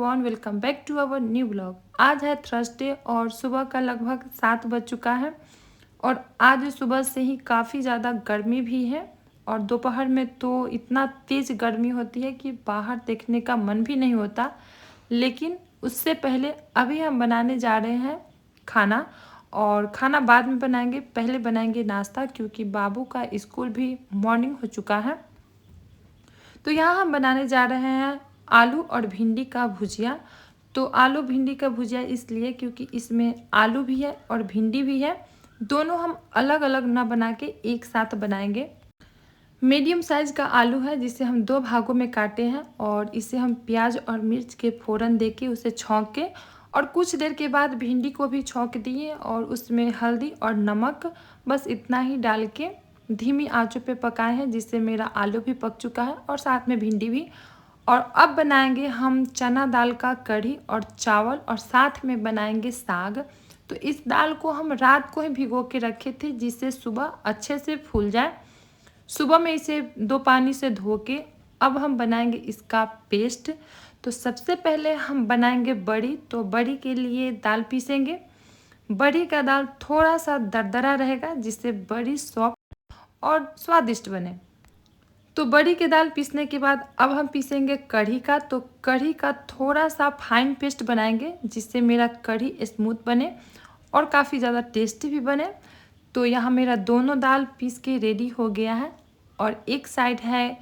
Everyone, welcome back to our new blog. आज है Thursday और सुबह का लगभग 7 बज चुका है और आज सुबह से ही काफ़ी ज़्यादा गर्मी भी है और दोपहर में तो इतना तेज़ गर्मी होती है कि बाहर देखने का मन भी नहीं होता। लेकिन उससे पहले अभी हम बनाने जा रहे हैं खाना, और खाना बाद में बनाएंगे, पहले बनाएंगे नाश्ता क्योंकि बाबू का स्कूल भी मॉर्निंग हो चुका है। तो यहाँ हम बनाने जा रहे हैं आलू और भिंडी का भुजिया। तो आलू भिंडी का भुजिया इसलिए क्योंकि इसमें आलू भी है और भिंडी भी है, दोनों हम अलग अलग ना बना के एक साथ बनाएंगे। मीडियम साइज़ का आलू है जिसे हम 2 भागों में काटे हैं और इसे हम प्याज और मिर्च के फ़ोरन देके उसे छौंक के और कुछ देर के बाद भिंडी को भी छौंक दिए और उसमें हल्दी और नमक बस इतना ही डाल के धीमी आंचों पे पकाए हैं, जिससे मेरा आलू भी पक चुका है और साथ में भिंडी भी। और अब बनाएंगे हम चना दाल का कढ़ी और चावल और साथ में बनाएंगे साग। तो इस दाल को हम रात को ही भिगो के रखे थे जिससे सुबह अच्छे से फूल जाए। सुबह में इसे 2 पानी से धो के अब हम बनाएंगे इसका पेस्ट। तो सबसे पहले हम बनाएंगे बड़ी। तो बड़ी के लिए दाल पीसेंगे। बड़ी का दाल थोड़ा सा दरदरा रहेगा जिससे बड़ी सॉफ्ट और स्वादिष्ट बने। तो बड़ी के दाल पीसने के बाद अब हम पीसेंगे कढ़ी का। तो कढ़ी का थोड़ा सा फाइन पेस्ट बनाएंगे जिससे मेरा कढ़ी स्मूथ बने और काफ़ी ज़्यादा टेस्टी भी बने। तो यहाँ मेरा दोनों दाल पीस के रेडी हो गया है और एक साइड है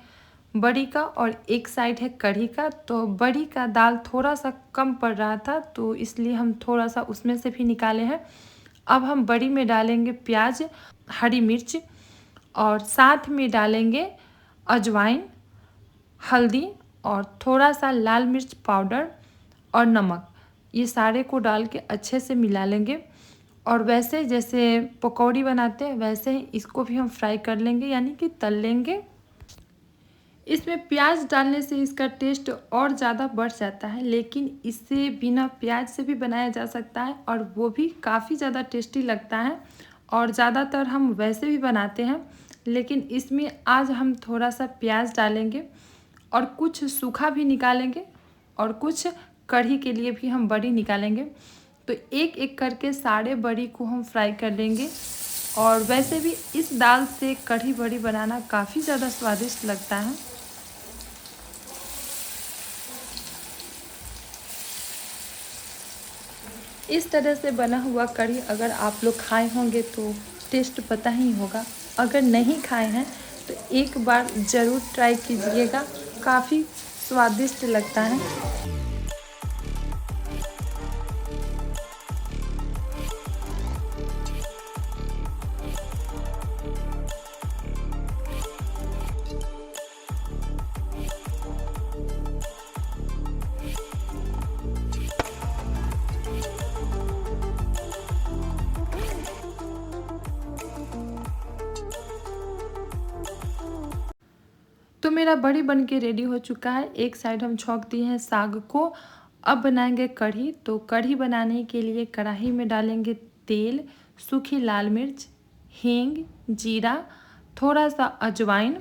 बड़ी का और एक साइड है कढ़ी का। तो बड़ी का दाल थोड़ा सा कम पड़ रहा था तो इसलिए हम थोड़ा सा उसमें से भी निकाले हैं। अब हम बड़ी में डालेंगे प्याज, हरी मिर्च और साथ में डालेंगे अजवाइन, हल्दी और थोड़ा सा लाल मिर्च पाउडर और नमक। ये सारे को डाल के अच्छे से मिला लेंगे और वैसे जैसे पकौड़ी बनाते हैं वैसे ही इसको भी हम फ्राई कर लेंगे, यानी कि तल लेंगे। इसमें प्याज डालने से इसका टेस्ट और ज़्यादा बढ़ जाता है, लेकिन इससे बिना प्याज से भी बनाया जा सकता है और वो भी काफ़ी ज़्यादा टेस्टी लगता है। और ज़्यादातर हम वैसे भी बनाते हैं, लेकिन इसमें आज हम थोड़ा सा प्याज डालेंगे और कुछ सूखा भी निकालेंगे और कुछ कढ़ी के लिए भी हम बड़ी निकालेंगे। तो एक एक करके सारे बड़ी को हम फ्राई कर लेंगे। और वैसे भी इस दाल से कढ़ी बड़ी बनाना काफ़ी ज़्यादा स्वादिष्ट लगता है। इस तरह से बना हुआ कढ़ी अगर आप लोग खाए होंगे तो टेस्ट पता ही होगा। अगर नहीं खाए हैं तो एक बार ज़रूर ट्राई कीजिएगा, काफ़ी स्वादिष्ट लगता है। तो मेरा बड़ी बन के रेडी हो चुका है। एक साइड हम छौंक दिए हैं साग को। अब बनाएंगे कढ़ी। तो कढ़ी बनाने के लिए कढ़ाई में डालेंगे तेल, सूखी लाल मिर्च, हींग, जीरा, थोड़ा सा अजवाइन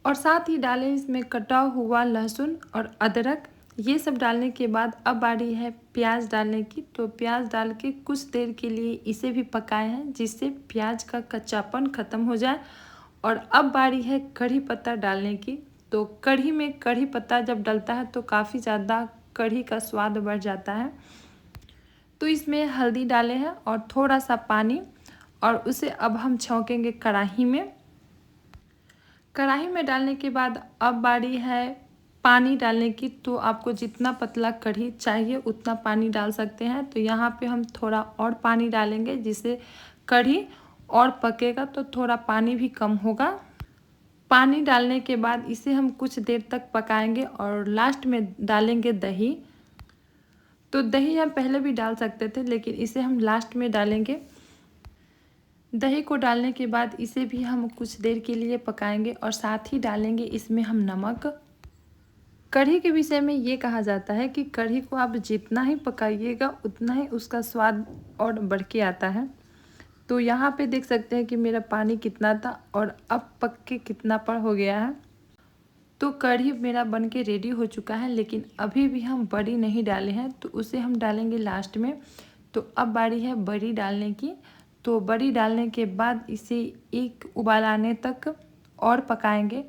और साथ ही डालें इसमें कटा हुआ लहसुन और अदरक। ये सब डालने के बाद अब बारी है प्याज डालने की। तो प्याज डाल के कुछ देर के लिए इसे भी पकाए हैं जिससे प्याज का कच्चापन ख़त्म हो जाए। और अब बारी है कढ़ी पत्ता डालने की। तो कढ़ी में कढ़ी पत्ता जब डलता है तो काफ़ी ज़्यादा कढ़ी का स्वाद बढ़ जाता है। तो इसमें हल्दी डाले हैं और थोड़ा सा पानी और उसे अब हम छौंकेंगे कढ़ाई में। कढ़ाई में डालने के बाद अब बारी है पानी डालने की। तो आपको जितना पतला कढ़ी चाहिए उतना पानी डाल सकते हैं। तो यहाँ पे हम थोड़ा और पानी डालेंगे जिससे कढ़ी और पकेगा तो थोड़ा पानी भी कम होगा। पानी डालने के बाद इसे हम कुछ देर तक पकाएंगे और लास्ट में डालेंगे दही। तो दही हम पहले भी डाल सकते थे लेकिन इसे हम लास्ट में डालेंगे। दही को डालने के बाद इसे भी हम कुछ देर के लिए पकाएंगे और साथ ही डालेंगे इसमें हम नमक। कढ़ी के विषय में ये कहा जाता है कि कढ़ी को आप जितना ही पकाइएगा उतना ही उसका स्वाद और बढ़ के आता है। तो यहाँ पे देख सकते हैं कि मेरा पानी कितना था और अब पक के कितना पर हो गया है। तो कढ़ी मेरा बन के रेडी हो चुका है, लेकिन अभी भी हम बड़ी नहीं डाले हैं, तो उसे हम डालेंगे लास्ट में। तो अब बारी है बड़ी डालने की। तो बड़ी डालने के बाद इसे एक उबाल आने तक और पकाएंगे,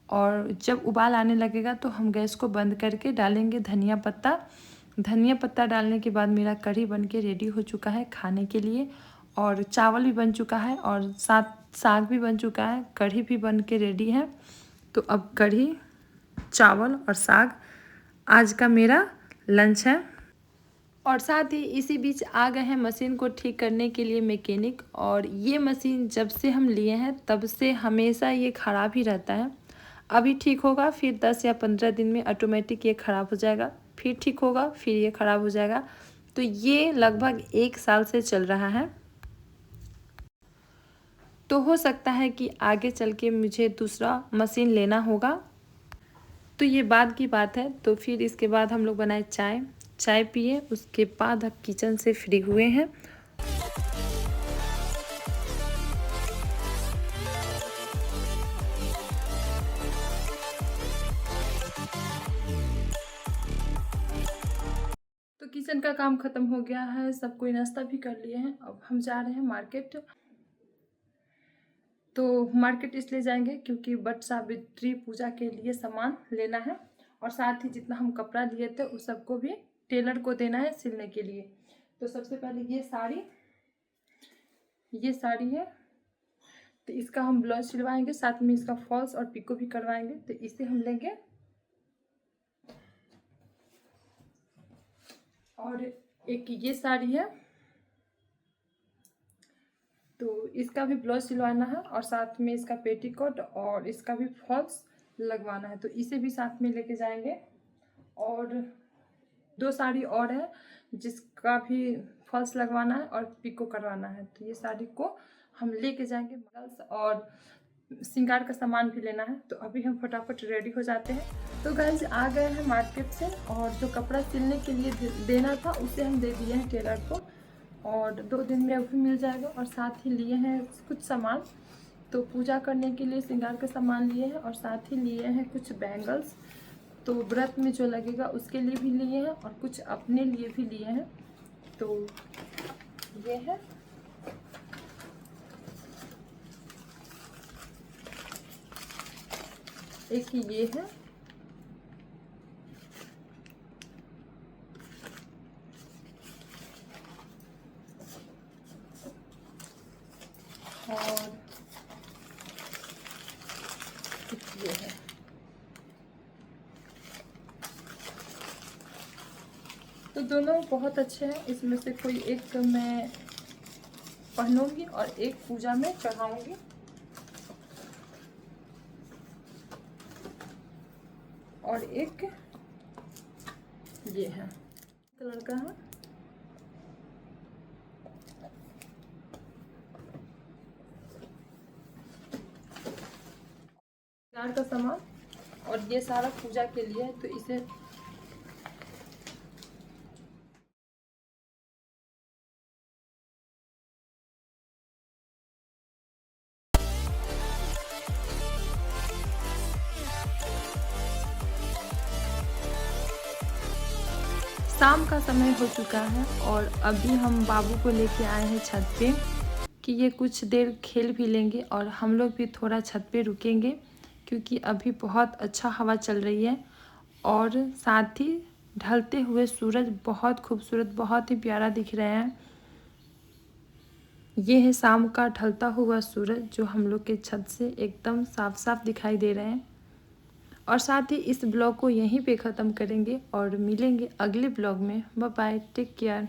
और जब उबाल आने लगेगा तो हम गैस को बंद करके डालेंगे धनिया पत्ता। धनिया पत्ता डालने के बाद मेरा कढ़ी बन के रेडी हो चुका है खाने के लिए, और चावल भी बन चुका है और साथ साग भी बन चुका है, कढ़ी भी बन के रेडी है। तो अब कढ़ी, चावल और साग आज का मेरा लंच है। और साथ ही इसी बीच आ गए हैं मशीन को ठीक करने के लिए मैकेनिक। और ये मशीन जब से हम लिए हैं तब से हमेशा ये ख़राब ही रहता है। अभी ठीक होगा, फिर 10 या 15 दिन में ऑटोमेटिक ये ख़राब हो जाएगा, फिर ठीक होगा, फिर ये ख़राब हो जाएगा। तो ये लगभग 1 साल से चल रहा है। तो हो सकता है कि आगे चल के मुझे दूसरा मशीन लेना होगा। तो ये बाद की बात है। तो फिर इसके बाद हम लोग बनाए चाय पिए, उसके बाद अब किचन से फ्री हुए हैं। तो किचन का काम ख़त्म हो गया है, सब कोई नाश्ता भी कर लिए हैं। अब हम जा रहे हैं मार्केट। तो मार्केट इसलिए जाएंगे क्योंकि वट सावित्री पूजा के लिए सामान लेना है, और साथ ही जितना हम कपड़ा लिए थे उस सबको भी टेलर को देना है सिलने के लिए। तो सबसे पहले ये साड़ी है, तो इसका हम ब्लाउज सिलवाएंगे, साथ में इसका फॉल्स और पिको भी करवाएंगे। तो इसे हम लेंगे। और एक ये साड़ी है, तो इसका भी ब्लाउज सिलवाना है, और साथ में इसका पेटीकोट और इसका भी फॉल्स लगवाना है। तो इसे भी साथ में लेके जाएंगे। और 2 साड़ी और है जिसका भी फॉल्स लगवाना है और पिको करवाना है। तो ये साड़ी को हम लेके जाएंगे। बगल्स और श्रृंगार का सामान भी लेना है। तो अभी हम फटाफट रेडी हो जाते हैं। तो गाइस आ गए हैं मार्केट से, और जो कपड़ा सिलने के लिए देना था उसे हम दे दिए हैं टेलर को, और 2 दिन में अभी मिल जाएगा। और साथ ही लिए हैं कुछ सामान, तो पूजा करने के लिए श्रृंगार का सामान लिए हैं, और साथ ही लिए हैं कुछ बैंगल्स, तो व्रत में जो लगेगा उसके लिए भी लिए हैं, और कुछ अपने लिए भी लिए हैं। तो ये है, एक ये है, और एक ये है। तो दोनों बहुत अच्छे हैं, इसमें से कोई एक मैं पहनूंगी और एक पूजा में चढ़ाऊंगी। और एक ये है, कलर का है। श्रृंगार का सामान, और ये सारा पूजा के लिए है। तो इसे शाम का समय हो चुका है, और अभी हम बाबू को लेके आए हैं छत पे कि ये कुछ देर खेल भी लेंगे, और हम लोग भी थोड़ा छत पे रुकेंगे क्योंकि अभी बहुत अच्छा हवा चल रही है। और साथ ही ढलते हुए सूरज बहुत खूबसूरत, बहुत ही प्यारा दिख रहे हैं। ये है शाम का ढलता हुआ सूरज जो हम लोग के छत से एकदम साफ साफ दिखाई दे रहे हैं। और साथ ही इस ब्लॉग को यहीं पे ख़त्म करेंगे, और मिलेंगे अगले ब्लॉग में। Bye bye, take care.